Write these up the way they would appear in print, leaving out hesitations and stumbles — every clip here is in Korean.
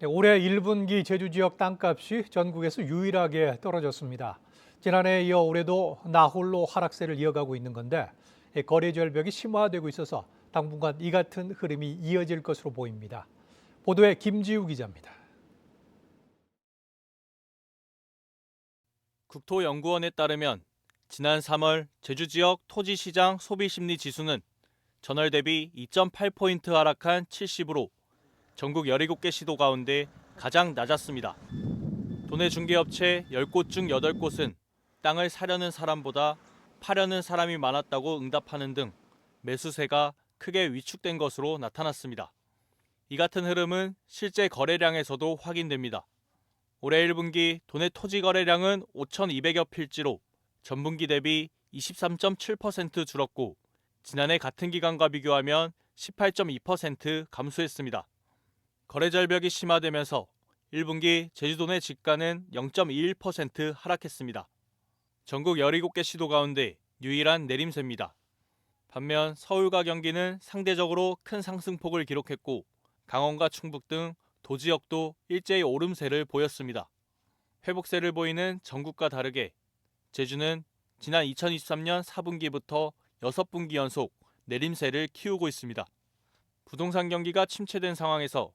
네, 올해 1분기 제주 지역 땅값이 전국에서 유일하게 떨어졌습니다. 지난해에 이어 올해도 나홀로 하락세를 이어가고 있는 건데 거래 절벽이 심화되고 있어서 당분간 이 같은 흐름이 이어질 것으로 보입니다. 보도에 김지우 기자입니다. 국토연구원에 따르면 지난 3월 제주 지역 토지시장 소비심리지수는 전월 대비 2.8포인트 하락한 70으로 전국 17개 시도 가운데 가장 낮았습니다. 도내 중개업체 10곳 중 8곳은 땅을 사려는 사람보다 파려는 사람이 많았다고 응답하는 등 매수세가 크게 위축된 것으로 나타났습니다. 이 같은 흐름은 실제 거래량에서도 확인됩니다. 올해 1분기 도내 토지 거래량은 5,200여 필지로 전분기 대비 23.7% 줄었고 지난해 같은 기간과 비교하면 18.2% 감소했습니다. 거래 절벽이 심화되면서 1분기 제주도 내 집가는 0.21% 하락했습니다. 전국 17개 시도 가운데 유일한 내림세입니다. 반면 서울과 경기는 상대적으로 큰 상승폭을 기록했고 강원과 충북 등 도지역도 일제히 오름세를 보였습니다. 회복세를 보이는 전국과 다르게 제주는 지난 2023년 4분기부터 6분기 연속 내림세를 키우고 있습니다. 부동산 경기가 침체된 상황에서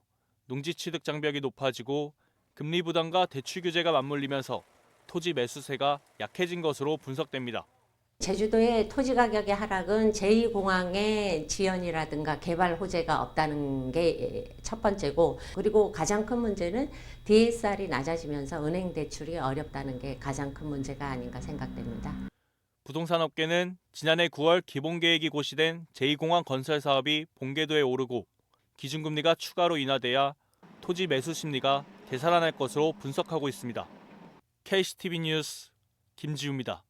농지 취득 장벽이 높아지고 금리 부담과 대출 규제가 맞물리면서 토지 매수세가 약해진 것으로 분석됩니다. 제주도의 토지 가격의 하락은 제2공항의 지연이라든가 개발 호재가 없다는 게 첫 번째고, 그리고 가장 큰 문제는 DSR이 낮아지면서 은행 대출이 어렵다는 게 가장 큰 문제가 아닌가 생각됩니다. 부동산 업계는 지난해 9월 기본계획이 고시된 제2공항 건설 사업이 본궤도에 오르고 기준금리가 추가로 인하돼야 토지 매수 심리가 되살아날 것으로 분석하고 있습니다. KCTV 뉴스 김지우입니다.